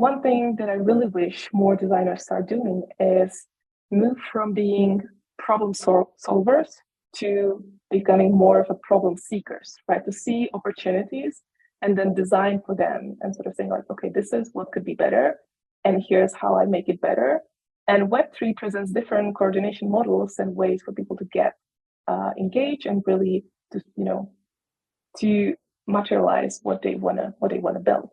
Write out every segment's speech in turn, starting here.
One thing that I really wish more designers start doing is move from being problem solvers to becoming more of a problem seekers, right? To see opportunities and then design for them and sort of saying like, okay, this is what could be better, and here's how I make it better. And Web3 presents different coordination models and ways for people to get engaged and really to materialize what they wanna build.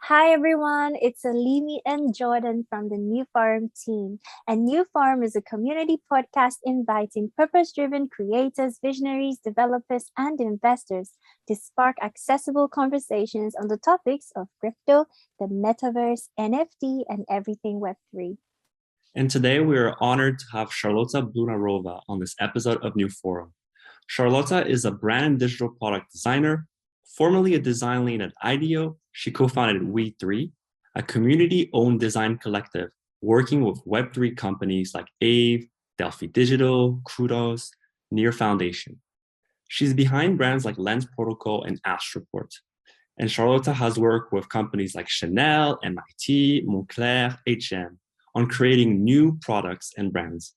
Hi everyone, it's Alimi and Jordan from the NEWFORUM team. And NEWFORUM is a community podcast inviting purpose-driven creators, visionaries, developers, and investors to spark accessible conversations on the topics of crypto, the metaverse, NFT, and everything Web3. And today we are honored to have Charlota Blunárová on this episode of NEWFORUM. Charlota is a brand and digital product designer. Formerly a design lead at IDEO, she co-founded WE3, a community-owned design collective working with Web3 companies like Aave, Delphi Digital, Koodos, Near Foundation. She's behind brands like Lens Protocol and Astroport. And Charlota has worked with companies like Chanel, MIT, Moncler, H&M on creating new products and brands.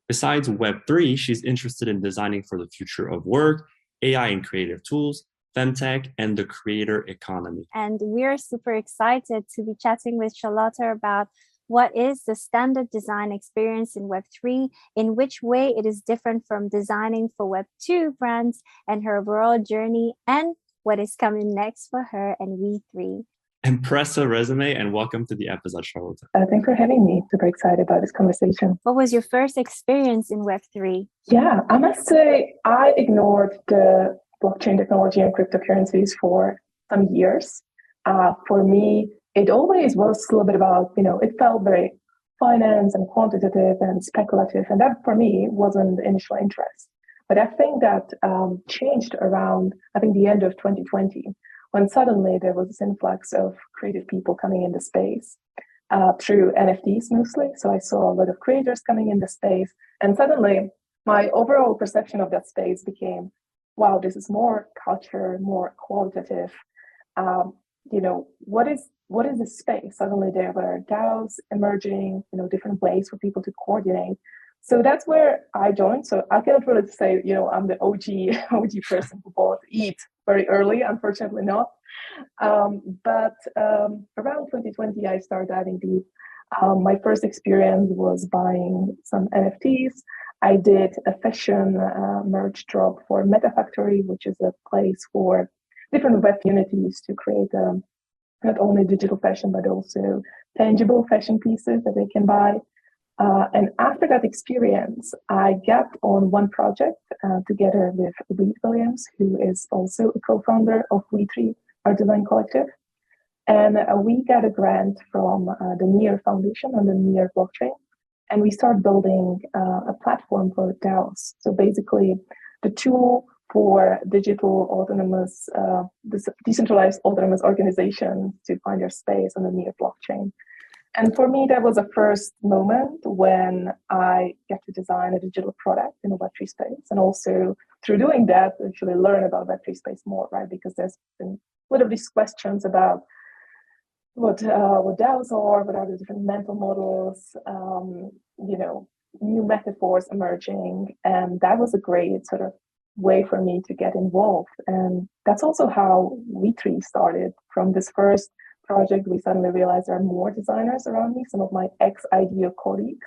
Besides Web3, she's interested in designing for the future of work, AI and creative tools, FemTech, and the creator economy. And we're super excited to be chatting with Charlota about what is the standard design experience in Web3, in which way it is different from designing for Web2 brands, and her overall journey, and what is coming next for her and WE3. Impressive resume, and welcome to the episode, Charlota. Thanks for having me. Super excited about this conversation. What was your first experience in Web3? Yeah, I must say I ignored the blockchain technology and cryptocurrencies for some years. For me, it always was a little bit about, it felt very finance and quantitative and speculative. And that for me wasn't the initial interest. But I think that changed around, the end of 2020, when suddenly there was this influx of creative people coming in the space through NFTs mostly. So I saw a lot of creators coming in the space. And suddenly my overall perception of that space became, wow, this is more culture, more qualitative. What is this space? Suddenly there were DAOs emerging, different ways for people to coordinate. So that's where I joined. So I cannot really say, I'm the OG person who bought ETH very early, unfortunately not. But around 2020, I started diving deep. My first experience was buying some NFTs. I did a fashion merch drop for Meta Factory, which is a place for different web communities to create not only digital fashion, but also tangible fashion pieces that they can buy. And after that experience, I got on one project together with Reed Williams, who is also a co-founder of WE3, our design collective. And we got a grant from the Near Foundation on the Near blockchain. And we start building a platform for DAOs. So basically, the tool for digital autonomous, decentralized autonomous organizations to find their space on the Near blockchain. And for me, that was a first moment when I get to design a digital product in a Web3 space. And also through doing that, actually learn about Web3 space more, right? Because there's been a lot of these questions about what DAOs are, what are the different mental models, new metaphors emerging. And that was a great sort of way for me to get involved. And that's also how WE3 started. From this first project, we suddenly realized there are more designers around me, some of my ex-IDEO colleagues.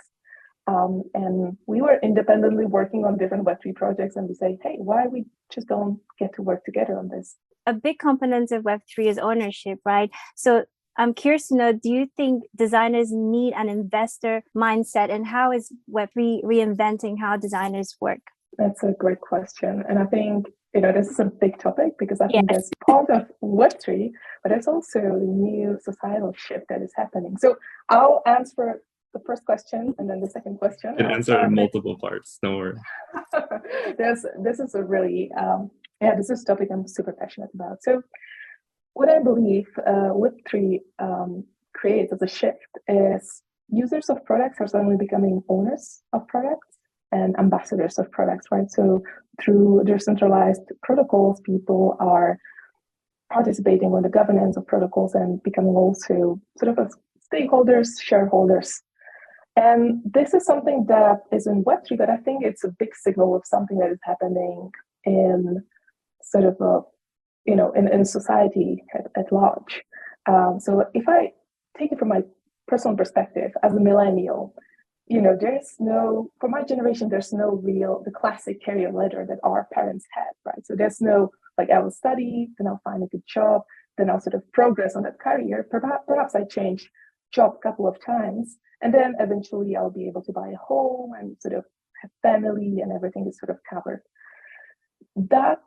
And we were independently working on different Web3 projects, and we say, hey, why we just don't get to work together on this? A big component of Web3 is ownership, right? So I'm curious to know, do you think designers need an investor mindset, and how is Web3 reinventing how designers work? That's a great question. And I think, this is a big topic because I think that's part of Web3, but there's also a new societal shift that is happening. So I'll answer the first question and then the second question. You can answer in multiple parts, don't worry. This is a really, this is a topic I'm super passionate about. So what I believe Web3 creates as a shift is users of products are suddenly becoming owners of products and ambassadors of products, right? So through decentralized protocols, people are participating in the governance of protocols and becoming also sort of stakeholders, shareholders. And this is something that is in Web3, but I think it's a big signal of something that is happening in sort of a, in society at large. So if I take it from my personal perspective as a millennial, there's no, for my generation, there's no real, the classic career ladder that our parents had, right? So there's no, like, I will study, then I'll find a good job, then I'll sort of progress on that career. Perhaps I change job a couple of times, and then eventually I'll be able to buy a home and sort of have family and everything is sort of covered. That,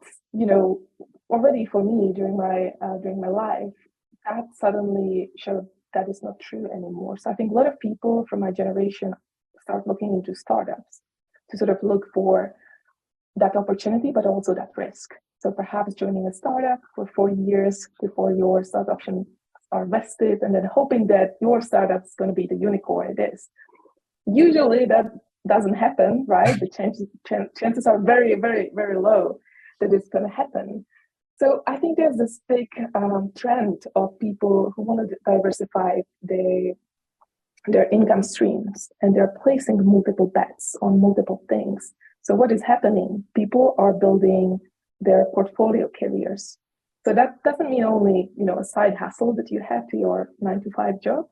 already for me during my life, that suddenly showed that is not true anymore. So I think a lot of people from my generation start looking into startups to sort of look for that opportunity, but also that risk. So perhaps joining a startup for 4 years before your stock options are vested, and then hoping that your startup is going to be the unicorn it is. Usually that doesn't happen, right? The chances are very, very, very low that it's going to happen. So I think there's this big trend of people who want to diversify their income streams, and they're placing multiple bets on multiple things. So what is happening? People are building their portfolio careers. So that doesn't mean only, a side hustle that you have to your 9-to-5 job,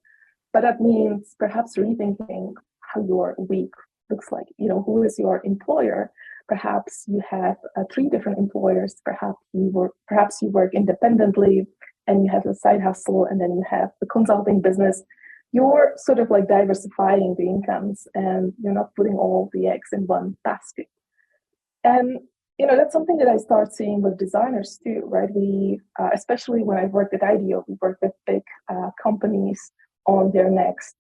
but that means perhaps rethinking how your week looks like. Who is your employer? Perhaps you have 3 different employers. Perhaps you work independently and you have a side hustle, and then you have a consulting business. You're sort of like diversifying the incomes, and you're not putting all the eggs in one basket. And that's something that I start seeing with designers too, right? We, especially when I worked at IDEO, we worked with big companies on their next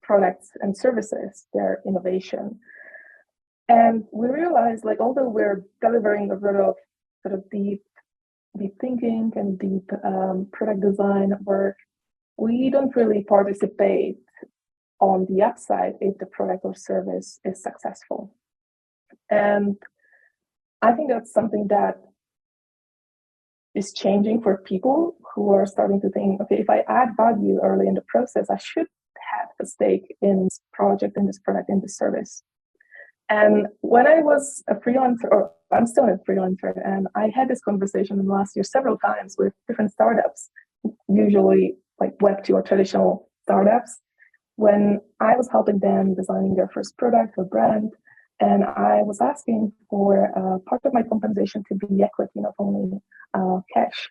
products and services, their innovation. And we realized, like, although we're delivering a lot of sort of deep thinking and deep product design work, we don't really participate on the upside if the product or service is successful. And I think that's something that is changing for people who are starting to think, okay, if I add value early in the process, I should have a stake in this project, in this product, in this service. And when I was a freelancer, or I'm still a freelancer, and I had this conversation in the last year several times with different startups, usually like Web2 or traditional startups, when I was helping them designing their first product or brand. And I was asking for part of my compensation to be equity, not only cash.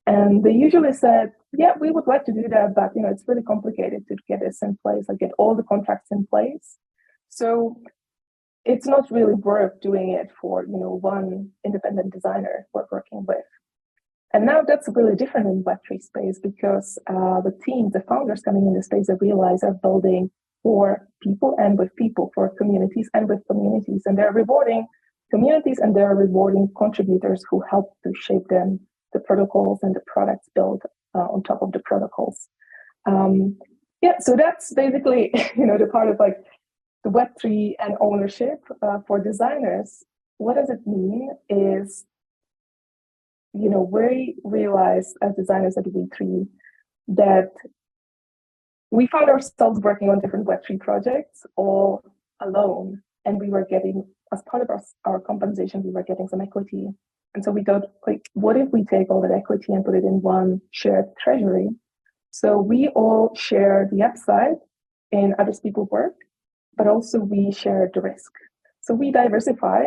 And they usually said, yeah, we would like to do that, but it's really complicated to get this in place, like get all the contracts in place. So it's not really worth doing it for one independent designer we're working with. And now that's really different in Web3 space, because the founders coming in the space, they realize they're building for people and with people, for communities and with communities. And they're rewarding communities, and they're rewarding contributors who help to shape them, the protocols and the products built on top of the protocols. So that's basically, the part of like the Web3 and ownership for designers. What does it mean is, we realized as designers at WE3 that we found ourselves working on different Web3 projects all alone, and we were getting, as part of our compensation, we were getting some equity. And so we thought, like, what if we take all that equity and put it in one shared treasury? So we all share the upside in other people's work, but also we share the risk. So we diversify,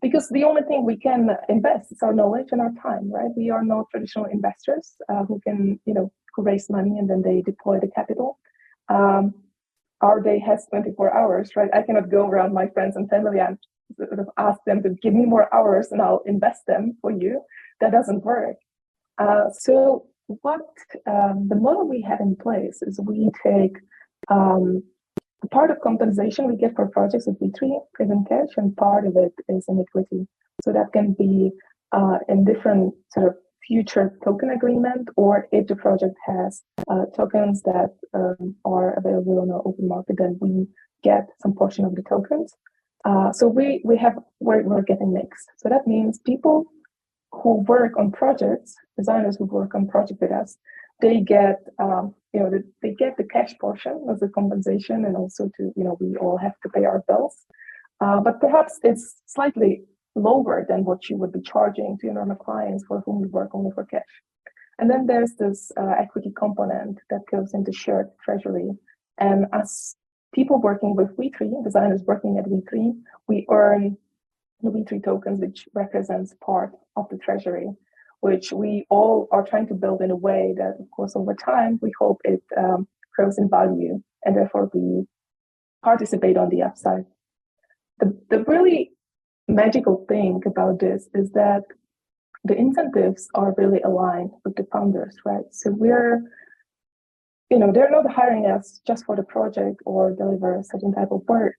because the only thing we can invest is our knowledge and our time, right? We are not traditional investors who can, who raise money and then they deploy the capital. Our day has 24 hours, right? I cannot go around my friends and family and sort of ask them to give me more hours and I'll invest them for you. That doesn't work. So what the model we have in place is we take part of compensation we get for projects with WE3 is in cash, and part of it is in equity. So that can be in different sort of future token agreement, or if the project has tokens that are available on the open market, then we get some portion of the tokens. So we're getting mixed. So that means people who work on projects, designers who work on project with us, they get they get the cash portion as a compensation, and also we all have to pay our bills. But perhaps it's slightly lower than what you would be charging to your normal clients for whom you work only for cash. And then there's this equity component that goes into shared treasury. And as people working with WE3, designers working at WE3, we earn the WE3 tokens, which represents part of the treasury, which we all are trying to build in a way that, of course, over time, we hope it grows in value, and therefore we participate on the upside. The really magical thing about this is that the incentives are really aligned with the founders, right? So they're not hiring us just for the project or deliver a certain type of work.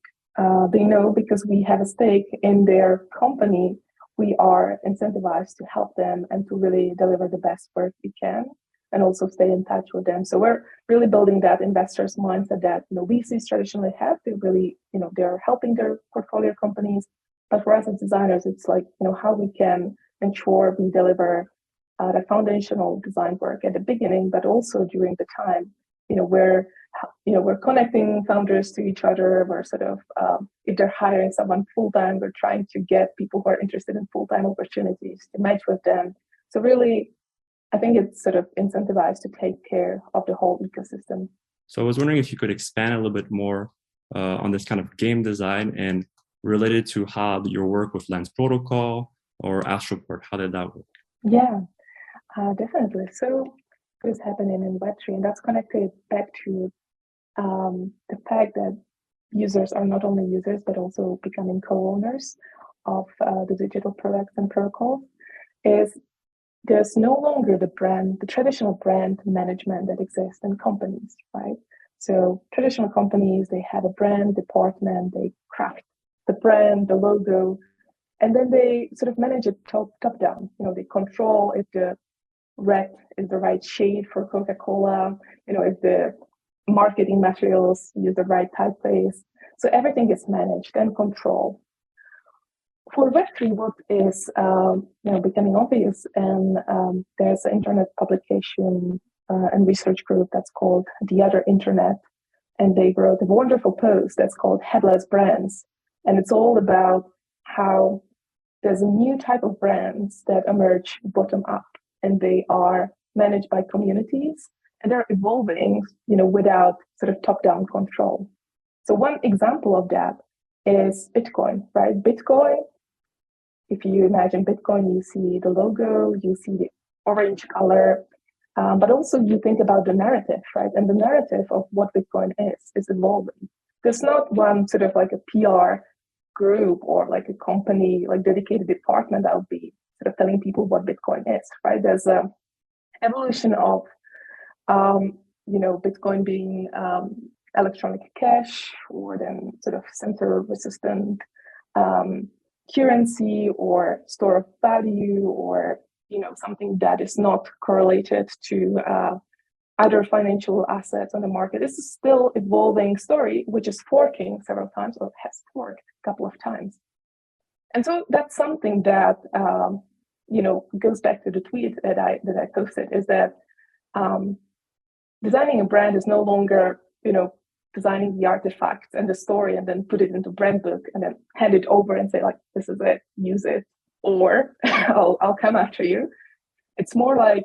They know because we have a stake in their company, we are incentivized to help them and to really deliver the best work we can, and also stay in touch with them. So we're really building that investors mindset that VCs traditionally have. They really, they're helping their portfolio companies. But for us as designers, it's like, how we can ensure we deliver the foundational design work at the beginning, but also during the time, where we're connecting founders to each other. We're sort of, if they're hiring someone full-time, we're trying to get people who are interested in full-time opportunities to match with them. So really, I think it's sort of incentivized to take care of the whole ecosystem. So I was wondering if you could expand a little bit more on this kind of game design and related to how your work with Lens Protocol or Astroport, how did that work? Yeah, definitely. So what is happening in Web3, and that's connected back to the fact that users are not only users, but also becoming co-owners of the digital products and protocols, is there's no longer the traditional brand management that exists in companies, right? So traditional companies, they have a brand department, they craft the brand, the logo, and then they sort of manage it top down. They control if the red is the right shade for Coca-Cola, if the marketing materials use the right typeface. So everything is managed and controlled. For Web3, what is becoming obvious, and there's an internet publication and research group that's called The Other Internet, and they wrote a wonderful post that's called Headless Brands, and it's all about how there's a new type of brands that emerge bottom up, and they are managed by communities, and they're evolving, without sort of top-down control. So one example of that is Bitcoin, right? Bitcoin, if you imagine Bitcoin, you see the logo, you see the orange color, but also you think about the narrative, right? And the narrative of what Bitcoin is evolving. There's not one sort of like a PR group or like a company, like dedicated department that would be sort of telling people what Bitcoin is, right? There's a evolution of, Bitcoin being electronic cash, or then sort of center resistant currency or store of value, or something that is not correlated to other financial assets on the market. This is still evolving story, which is forking several times, or has forked a couple of times. And so that's something that goes back to the tweet that I posted, is that designing a brand is no longer designing the artifacts and the story and then put it into brand book and then hand it over and say, like, this is it, use it, or I'll come after you. It's more like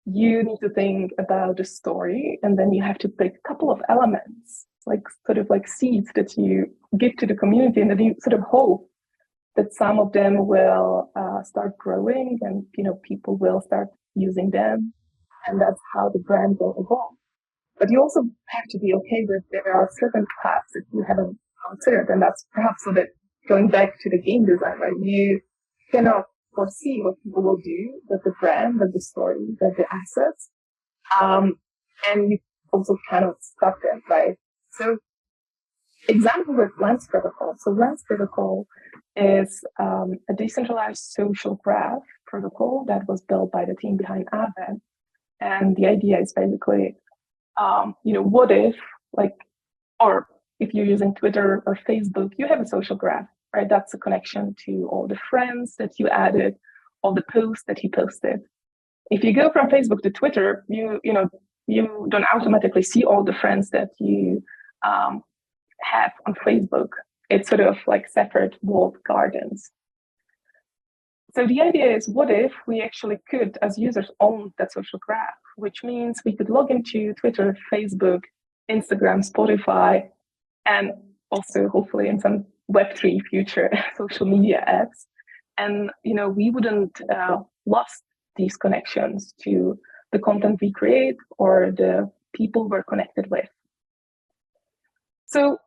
you need to think about the story, and then you have to pick a couple of elements, like sort of like seeds that you give to the community, and then you sort of hope that some of them will start growing, and people will start using them, and that's how the brand will evolve. But you also have to be okay with there are certain paths that you haven't considered, and that's perhaps so that going back to the game design, right? You cannot foresee what people will do with the brand, with the story, with the assets, and you also cannot stop them, right? So, example with Lens Protocol. So Lens Protocol is a decentralized social graph protocol that was built by the team behind Aave. And the idea is basically, what if, or if you're using Twitter or Facebook, you have a social graph, right? That's a connection to all the friends that you added, all the posts that you posted. If you go from Facebook to Twitter, you don't automatically see all the friends that you have on Facebook. It's sort of like separate walled gardens. So the idea is, what if we actually could, as users, own that social graph, which means we could log into Twitter, Facebook, Instagram, Spotify, and also hopefully in some Web3 future social media apps. And, we wouldn't lost these connections to the content we create or the people we're connected with. So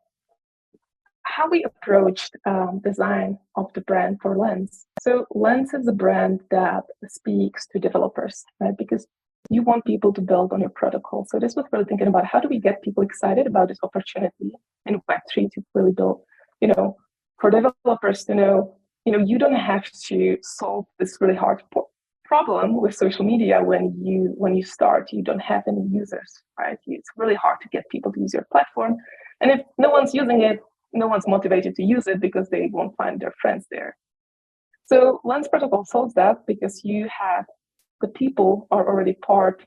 how we approached design of the brand for Lens. So Lens is a brand that speaks to developers, right? Because you want people to build on your protocol. So this was really thinking about how do we get people excited about this opportunity in Web3 to really build, for developers to know, you don't have to solve this really hard problem with social media when you start. You don't have any users, right? It's really hard to get people to use your platform. And if no one's using it, no one's motivated to use it because they won't find their friends there. So Lens Protocol solves that because you have the people are already part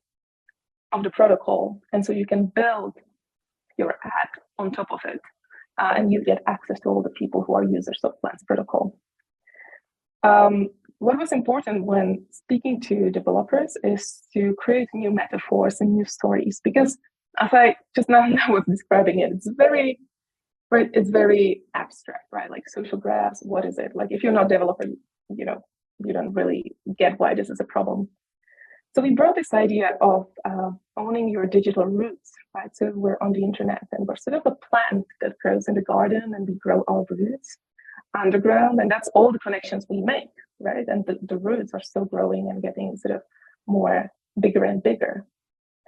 of the protocol. And so you can build your app on top of it. And you get access to all the people who are users of Lens Protocol. What was important when speaking to developers is to create new metaphors and new stories, because as I just now was describing it, it's very abstract, right? Like social graphs, what is it? Like if you're not a developer, you don't really get why this is a problem. So we brought this idea of owning your digital roots, right? So we're on the internet and we're sort of a plant that grows in the garden, and we grow our roots underground, and that's all the connections we make, right? And the roots are still growing and getting sort of more bigger and bigger.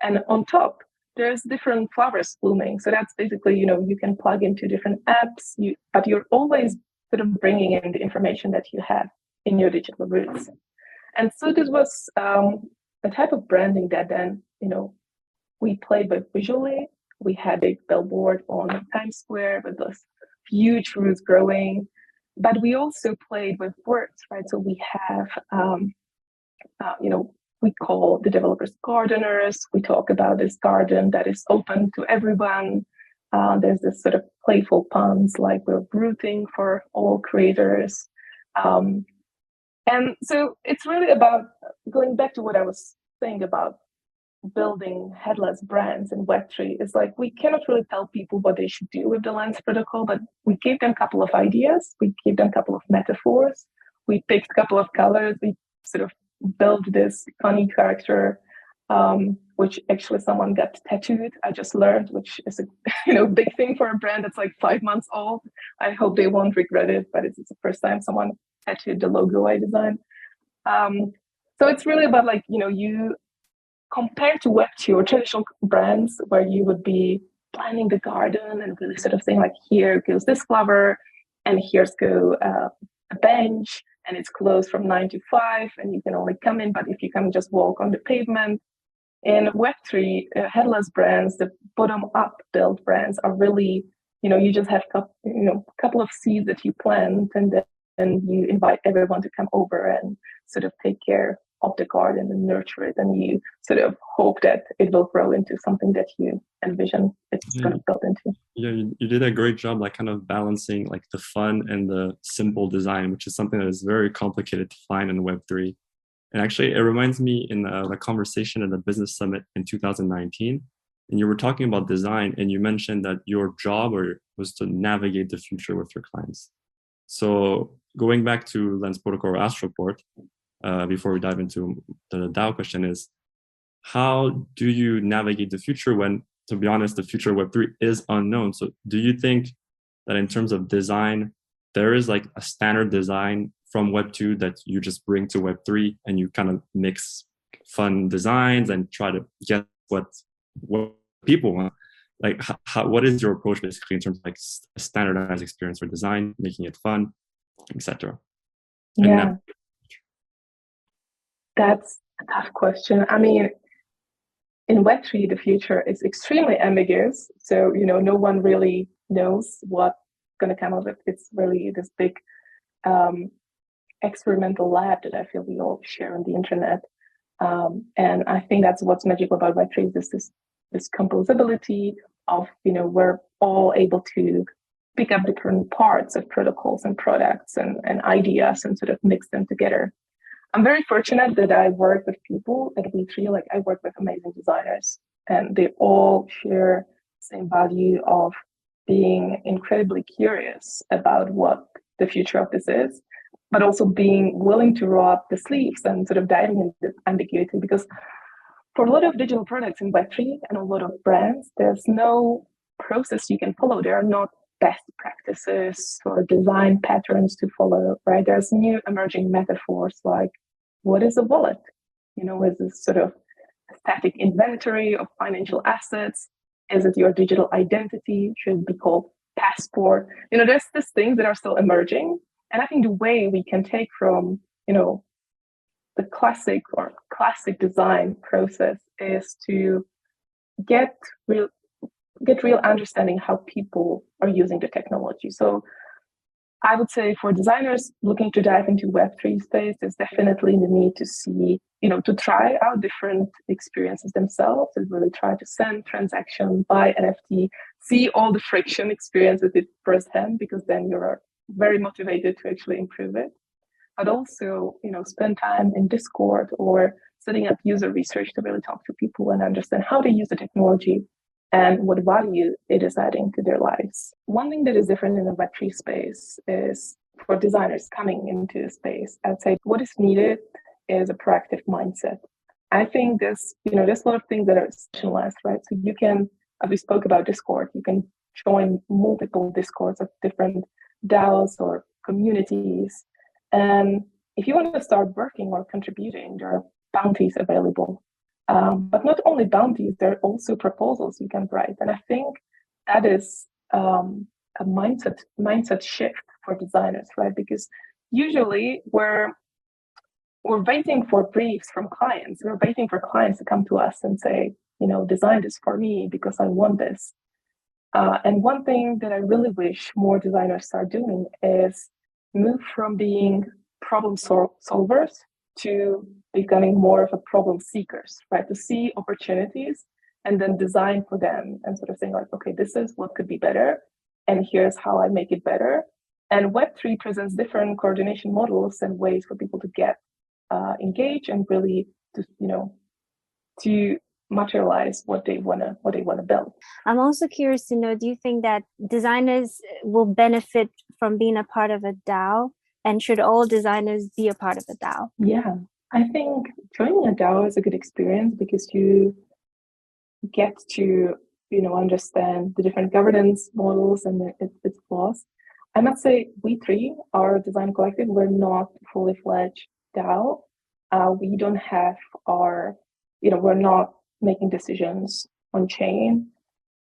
And on top, there's different flowers blooming. So that's basically, you can plug into different apps, but you're always sort of bringing in the information that you have in your digital roots. And so this was a type of branding that then, we played with visually. We had a billboard on Times Square with those huge roots growing, but we also played with words, right? So we have, we call the developers gardeners. We talk about this garden that is open to everyone. There's this sort of playful puns, like we're rooting for all creators. And so it's really about going back to what I was saying about building headless brands in Web3. It's like we cannot really tell people what they should do with the Lens protocol, but we gave them a couple of ideas. We gave them a couple of metaphors. We picked a couple of colors. We sort of built this funny character, which actually someone got tattooed. I just learned, which is a big thing for a brand that's like 5 months old. I hope they won't regret it, but it's the first time someone tattooed the logo I designed. So it's really about you compared to Web2 or traditional brands where you would be planning the garden and really sort of saying like, here goes this flower and here's go a bench and it's closed from 9 to 5 and you can only come in, but if you can just walk on the pavement. In Web3, headless brands, the bottom-up build brands are really, you just have a couple of seeds that you plant and then you invite everyone to come over and sort of take care of the garden and nurture it, and you sort of hope that it will grow into something that you envision it's going to build into. Yeah, you did a great job, like kind of balancing like the fun and the simple design, which is something that is very complicated to find in Web3. And actually, it reminds me in the conversation at the Business Summit in 2019, and you were talking about design, and you mentioned that your job was to navigate the future with your clients. So going back to Lens Protocol or Astroport, before we dive into the DAO question is, how do you navigate the future when, to be honest, the future of Web3 is unknown? So do you think that in terms of design, there is like a standard design from Web2 that you just bring to Web3 and you kind of mix fun designs and try to get what people want? Like what is your approach basically in terms of like a standardized experience for design, making it fun, etc.? Yeah. That's a tough question. I mean, in Web3, the future is extremely ambiguous. So, no one really knows what's going to come of it. It's really this big experimental lab that I feel we all share on the internet. And I think that's what's magical about Web3 is this composability of, we're all able to pick up different parts of protocols and products and ideas and sort of mix them together. I'm very fortunate that I work with people at WE3, like I work with amazing designers, and they all share the same value of being incredibly curious about what the future of this is, but also being willing to roll up the sleeves and sort of diving into the ambiguity. Because for a lot of digital products in Web3 and a lot of brands, there's no process you can follow. There are not best practices or design patterns to follow, right? There's new emerging metaphors like, what is a wallet? Is this sort of static inventory of financial assets? Is it your digital identity? Should it be called passport? There's these things that are still emerging. And I think the way we can take from, the classic design process is to get real understanding how people are using the technology. So I would say for designers looking to dive into Web3 space, there's definitely the need to see, to try out different experiences themselves and really try to send transaction, buy NFT, see all the friction, experience with it firsthand, because then you're very motivated to actually improve it. But also, spend time in Discord or setting up user research to really talk to people and understand how they use the technology and what value it is adding to their lives. One thing that is different in the Web3 space is for designers coming into the space, I'd say what is needed is a proactive mindset. I think there's a lot of things that are institutionalized, right? So you can, as we spoke about Discord, you can join multiple Discords of different DAOs or communities. And if you want to start working or contributing, there are bounties available. But not only bounties, there are also proposals you can write. And I think that is a mindset shift for designers, right? Because usually we're waiting for briefs from clients. We're waiting for clients to come to us and say, design this for me because I want this. And one thing that I really wish more designers start doing is move from being problem solvers to becoming more of a problem seekers, right? To see opportunities and then design for them and sort of saying like, okay, this is what could be better, and here's how I make it better. And Web3 presents different coordination models and ways for people to get engaged and really to materialize what they wanna build. I'm also curious to know, do you think that designers will benefit from being a part of a DAO? And should all designers be a part of a DAO? Yeah, I think joining a DAO is a good experience because you get to, understand the different governance models and its flaws. I must say, WE3, our design collective, we're not fully fledged DAO. We don't have we're not making decisions on chain.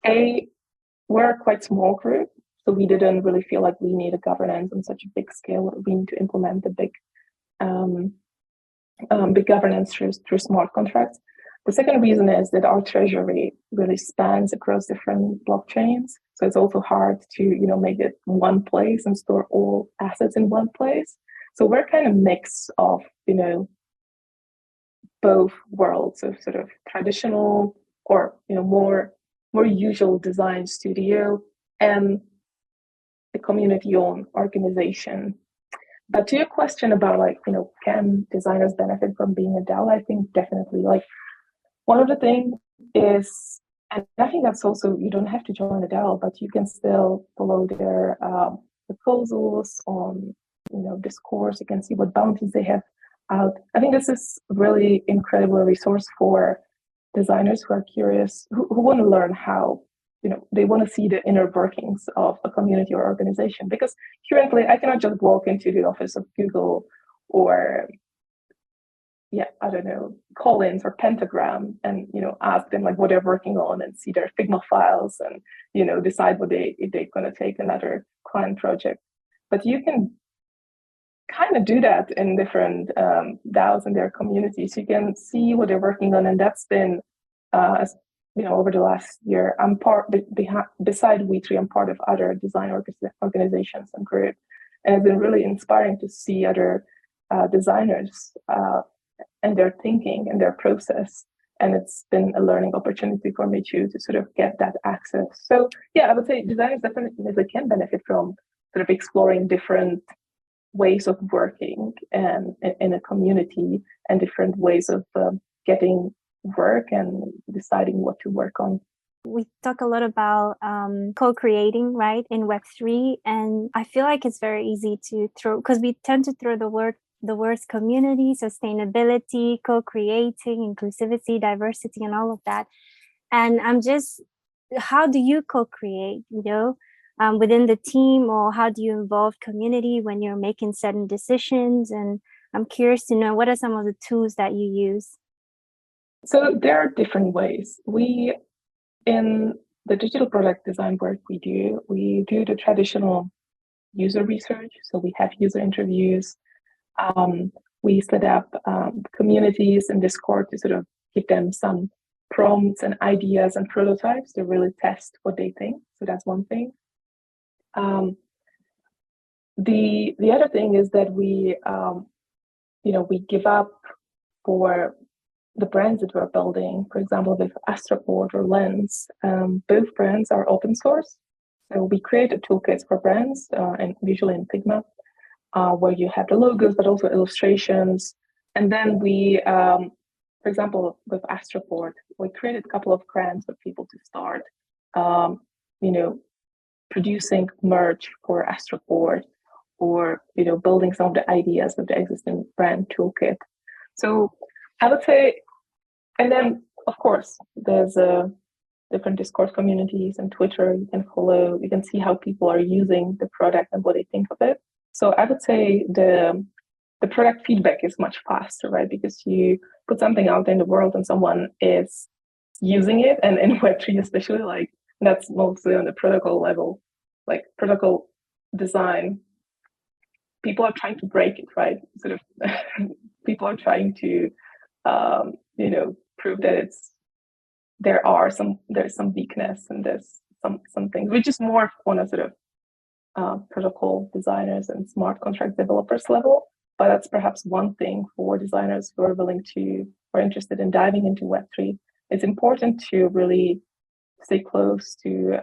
We're a quite small group. So we didn't really feel like we need a governance on such a big scale. We need to implement the big governance through smart contracts. The second reason is that our treasury really spans across different blockchains. So it's also hard to make it one place and store all assets in one place. So we're kind of mix of both worlds of sort of traditional or more usual design studio and a community-owned organization. But to your question about can designers benefit from being a DAO? I think definitely. One of the things is, and I think that's also, you don't have to join a DAO, but you can still follow their proposals on Discourse. You can see what bounties they have out. I think this is really incredible resource for designers who are curious, who want to learn how they want to see the inner workings of a community or organization. Because currently, I cannot just walk into the office of Google or, I don't know, Collins or Pentagram and, ask them what they're working on and see their Figma files and, decide if they're going to take another client project. But you can kind of do that in different DAOs and their communities. You can see what they're working on, and that's been, over the last year. I'm beside WE3, I'm part of other design organizations and groups, and it's been really inspiring to see other designers and their thinking and their process. And it's been a learning opportunity for me too, to sort of get that access. So yeah, I would say designers definitely can benefit from sort of exploring different ways of working and in a community, and different ways of getting work and deciding what to work on. We talk a lot about co-creating, right, in Web3, and I feel like it's very easy to throw, because we tend to throw the words community, sustainability, co-creating, inclusivity, diversity, and all of that. And how do you co-create, within the team, or how do you involve community when you're making certain decisions? And I'm curious to know, what are some of the tools that you use? So there are different ways. In the digital product design work we do the traditional user research. So we have user interviews. We set up communities in Discord to sort of give them some prompts and ideas and prototypes to really test what they think. So that's one thing. The other thing is that we give up for the brands that we're building. For example, with Astroport or Lens, both brands are open source. So we created toolkits for brands, and usually in Figma, where you have the logos, but also illustrations. And then we, for example, with Astroport, we created a couple of grants for people to start, producing merch for Astroport, or building some of the ideas with the existing brand toolkit. So I would say, and then of course there's different Discord communities and Twitter. You can follow, you can see how people are using the product and what they think of it. So I would say the product feedback is much faster, right? Because you put something out in the world and someone is using it, and in Web3 especially, like that's mostly on the protocol level, like protocol design. People are trying to break it, right? Sort of, people are trying to, prove that there's some weakness and there's some things, which is more on a sort of protocol designers and smart contract developers level. But that's perhaps one thing for designers who are interested in diving into Web3. It's important to really stay close to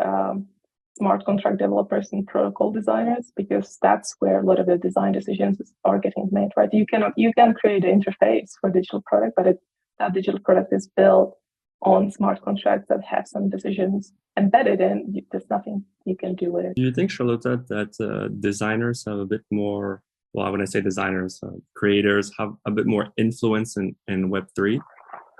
smart contract developers and protocol designers, because that's where a lot of the design decisions are getting made, right? You can create an interface for a digital product, but that digital product is built on smart contracts that have some decisions embedded in. There's nothing you can do with it. Do you think, Charlota, that designers have a bit more, well, when I say designers, creators have a bit more influence in Web3?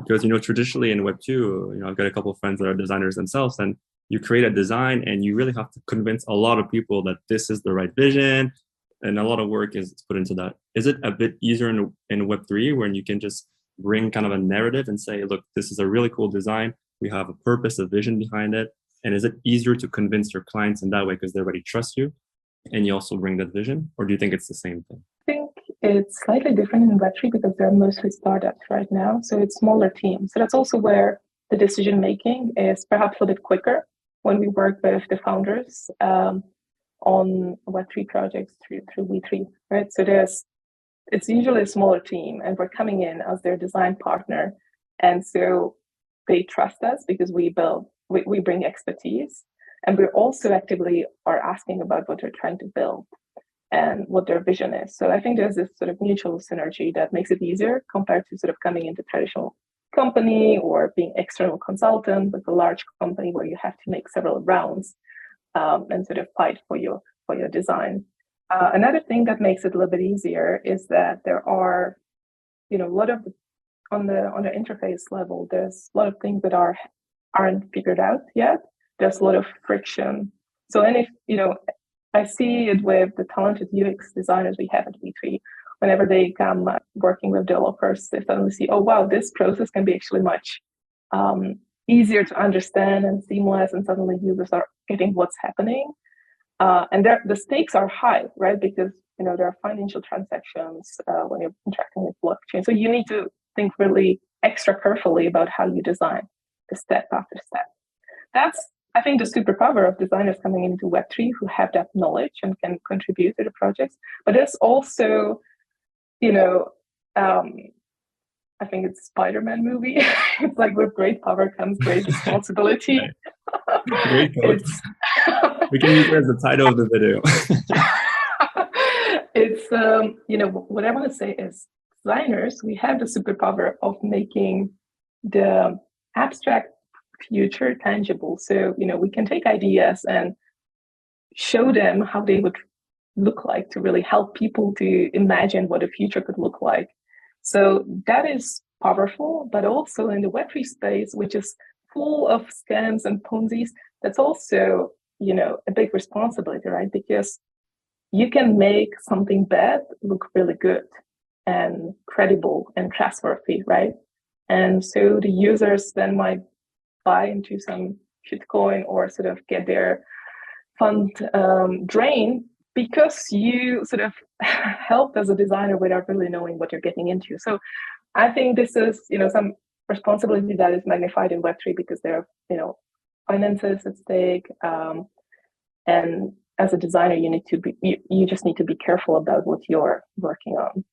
Because, traditionally in Web2, I've got a couple of friends that are designers themselves, and you create a design and you really have to convince a lot of people that this is the right vision, and a lot of work is put into that. Is it a bit easier in Web3, when you can just bring kind of a narrative and say, look, this is a really cool design, we have a purpose, a vision behind it? And is it easier to convince your clients in that way because they already trust you and you also bring that vision? Or do you think it's the same thing? I think it's slightly different in Web3 because they're mostly startups right now. So it's smaller teams. So that's also where the decision making is perhaps a bit quicker when we work with the founders on Web3 projects through WE3, right? So it's usually a smaller team, and we're coming in as their design partner. And so they trust us because we bring expertise, and we also actively are asking about what they're trying to build and what their vision is. So I think there's this sort of mutual synergy that makes it easier compared to sort of coming into traditional company or being external consultant with a large company where you have to make several rounds and sort of fight for your design. Another thing that makes it a little bit easier is that there are, a lot of on the interface level, there's a lot of things that aren't figured out yet. There's a lot of friction. So, and if I see it with the talented UX designers we have at WE3. Whenever they come working with developers, they suddenly see, oh wow, this process can be actually much easier to understand and seamless, and suddenly users are getting what's happening. And the stakes are high, right? Because there are financial transactions when you're interacting with blockchain. So you need to think really extra carefully about how you design the step after step. That's, I think, the superpower of designers coming into Web3 who have that knowledge and can contribute to the projects. But there's also, I think it's Spider-Man movie. It's like with great power comes great responsibility. Great quote. We can use it as the title of the video. It's, what I want to say is designers, we have the superpower of making the abstract future tangible. So, we can take ideas and show them how they would look like to really help people to imagine what the future could look like. So that is powerful, but also in the Web3 space, which is full of scams and Ponzi's, that's also, a big responsibility, right? Because you can make something bad look really good and credible and trustworthy, right? And so the users then might buy into some shitcoin or sort of get their fund drained because you sort of helped as a designer without really knowing what you're getting into. So I think this is, some responsibility that is magnified in Web3 because there are, finances at stake. And as a designer, you just need to be careful about what you're working on.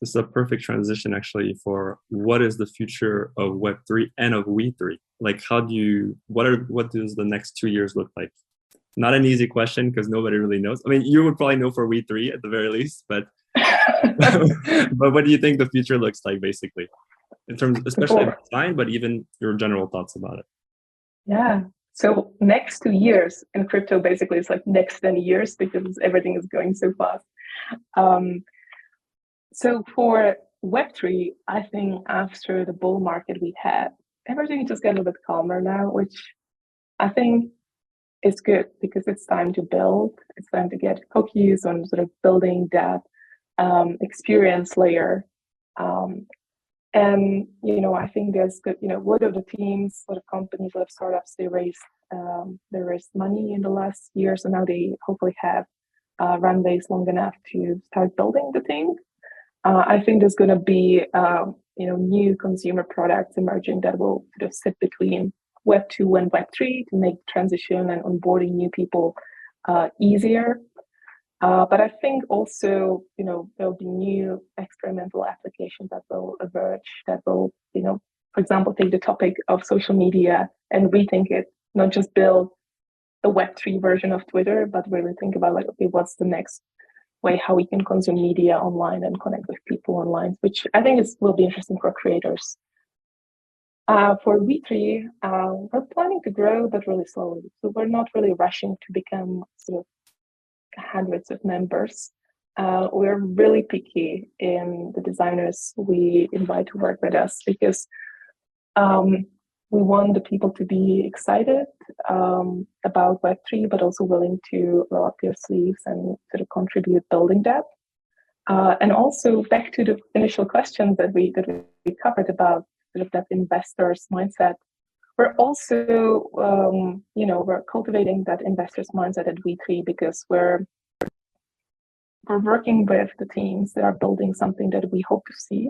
This is a perfect transition actually for what is the future of Web3 and of We3? Like what does the next 2 years look like? Not an easy question because nobody really knows. I mean, you would probably know for We3 at the very least, but but what do you think the future looks like basically? In terms, especially of design, but even your general thoughts about it. Yeah. So next 2 years in crypto, basically it's like next 10 years because everything is going so fast. So for Web3, I think after the bull market we had, everything just got a little bit calmer now, which I think is good because it's time to build. It's time to get focused on sort of building that experience layer. And, I think there's good, a lot of the teams, a lot of companies, a lot of startups, they raised money in the last year. So now they hopefully have runways long enough to start building the thing. I think there's going to be, new consumer products emerging that will sort of sit between Web 2 and Web 3 to make transition and onboarding new people easier. But I think also, there'll be new experimental applications that will emerge that will, for example, take the topic of social media and rethink it, not just build a Web3 version of Twitter, but really think about like, okay, what's the next way how we can consume media online and connect with people online, which I think will be interesting for creators. For We3, we're planning to grow, but really slowly. So we're not really rushing to become sort of hundreds of members. We're really picky in the designers we invite to work with us because we want the people to be excited about Web3, but also willing to roll up their sleeves and sort of contribute building that. And also back to the initial questions that we covered about sort of that investor's mindset. We're also, we're cultivating that investor's mindset at We3 because we're working with the teams that are building something that we hope to see,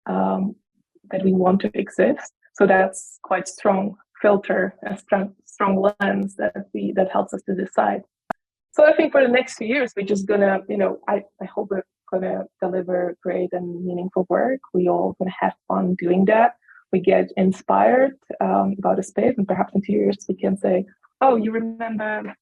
that we want to exist. So that's quite strong filter, a strong lens that helps us to decide. So I think for the next 2 years, we're just gonna, I hope we're gonna deliver great and meaningful work. We all gonna have fun doing that. We get inspired about a space, and perhaps in 2 years we can say, "Oh, you remember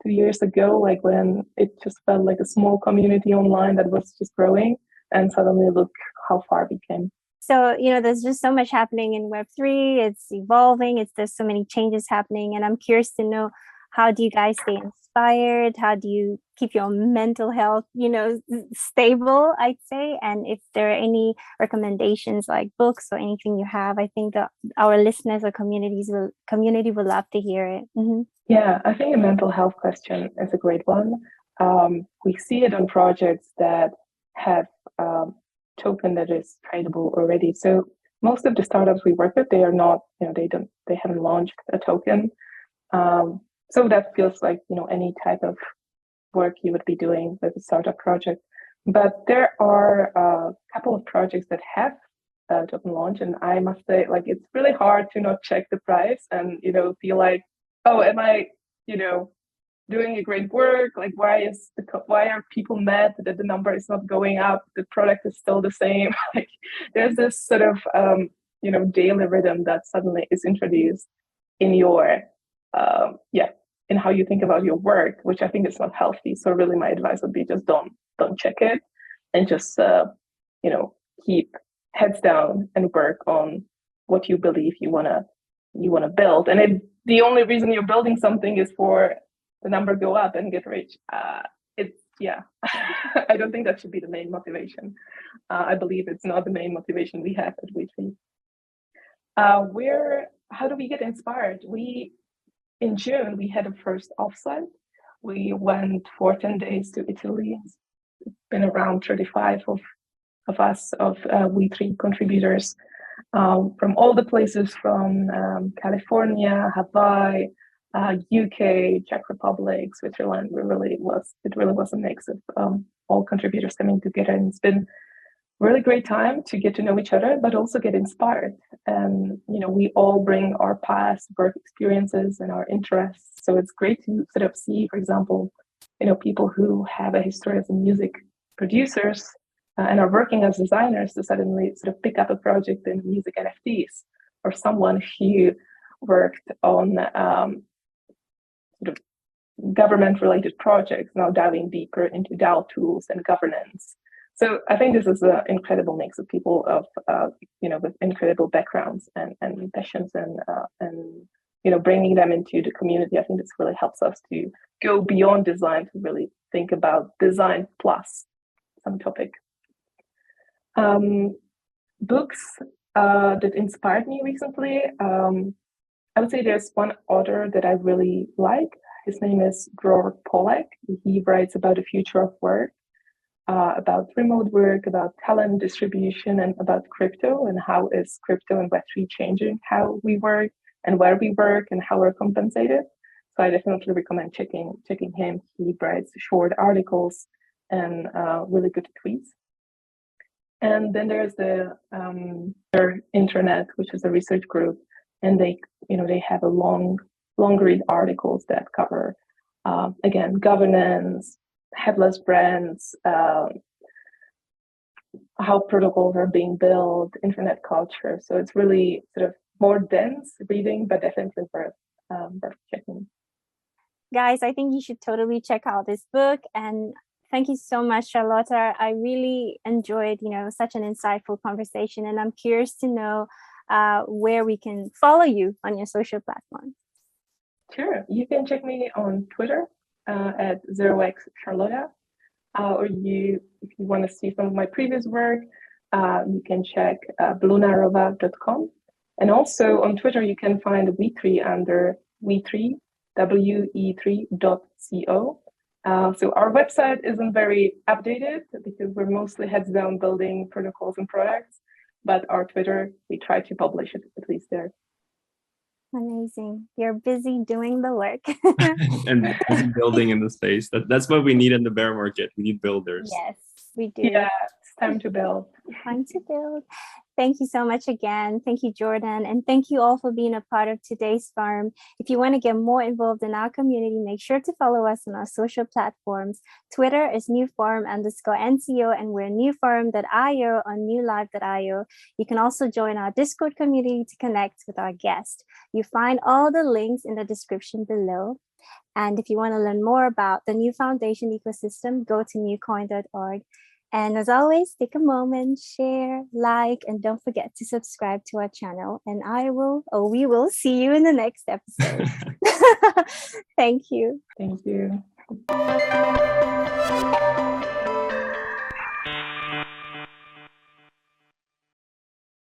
2 years ago, like when it just felt like a small community online that was just growing, and suddenly look how far we came." So, there's just so much happening in Web3. It's evolving. There's so many changes happening, and I'm curious to know, how do you guys stay inspired? How do you keep your mental health, stable, I'd say? And if there are any recommendations like books or anything you have, I think that our listeners or community will love to hear it. Mm-hmm. Yeah, I think a mental health question is a great one. We see it on projects that have token that is tradable already. So most of the startups we work with, they are not, they haven't launched a token. So that feels like, any type of work you would be doing with a startup project. But there are a couple of projects that have to open launch, and I must say, like, it's really hard to not check the price and, you know, feel like, oh, am I, you know, doing a great work? Like, why are people mad that the number is not going up? The product is still the same. Like, there's this sort of you know, daily rhythm that suddenly is introduced in your in how you think about your work, which I think is not healthy. So really, my advice would be just don't check it, and just you know, keep heads down and work on what you believe you wanna build. And if the only reason you're building something is for the number go up and get rich, it's I don't think that should be the main motivation. I believe it's not the main motivation we have at WE3. How do we get inspired? In June, we had a first offsite. We went for 10 days to Italy. It's been around 35 of us, of WE3 contributors, from all the places, from California, Hawaii, UK, Czech Republic, Switzerland. It really was a mix of all contributors coming together, and it's been really great time to get to know each other, but also get inspired. And you know, we all bring our past work experiences and our interests, so it's great to sort of see, for example, you know, people who have a history as music producers and are working as designers to suddenly sort of pick up a project in music NFTs, or someone who worked on sort of government-related projects, now diving deeper into DAO tools and governance. So I think this is an incredible mix of people of you know, with incredible backgrounds and passions, and you know, bringing them into the community. I think this really helps us to go beyond design, to really think about design plus some topic. Books that inspired me recently. I would say there's one author that I really like. His name is Dror Polak. He writes about the future of work, about remote work, about talent distribution, and about crypto, and how is crypto and Web3 changing how we work and where we work and how we're compensated. So I definitely recommend checking him. He writes short articles and really good tweets. And then there's the Internet, which is a research group, and they have a long read articles that cover again, governance, headless brands, how protocols are being built, internet culture. So it's really sort of more dense reading, but definitely worth checking. Guys, I think you should totally check out this book. And thank you so much, Charlota. I really enjoyed, you know, such an insightful conversation, and I'm curious to know where we can follow you on your social platforms. Sure, you can check me on Twitter at 0xCharlota, or if you want to see some of my previous work, you can check blunárová.com, and also on Twitter you can find WE3 under WE3, WE3.co. So our website isn't very updated because we're mostly heads down building protocols and products, but our Twitter, we try to publish it at least there. Amazing. You're busy doing the work. And busy building in the space. That's what we need in the bear market. We need builders. Yes, we do. Yeah, it's time to build. Time to build. Thank you so much again. Thank you, Jordan. And thank you all for being a part of today's forum. If you want to get more involved in our community, make sure to follow us on our social platforms. Twitter is NEWFORUM_NCO, and we're NEWFORUM.io or NEWLive.io. You can also join our Discord community to connect with our guests. You find all the links in the description below. And if you want to learn more about the New Foundation ecosystem, go to newcoin.org. And as always, take a moment, share, like, and don't forget to subscribe to our channel. And we will see you in the next episode. Thank you. Thank you.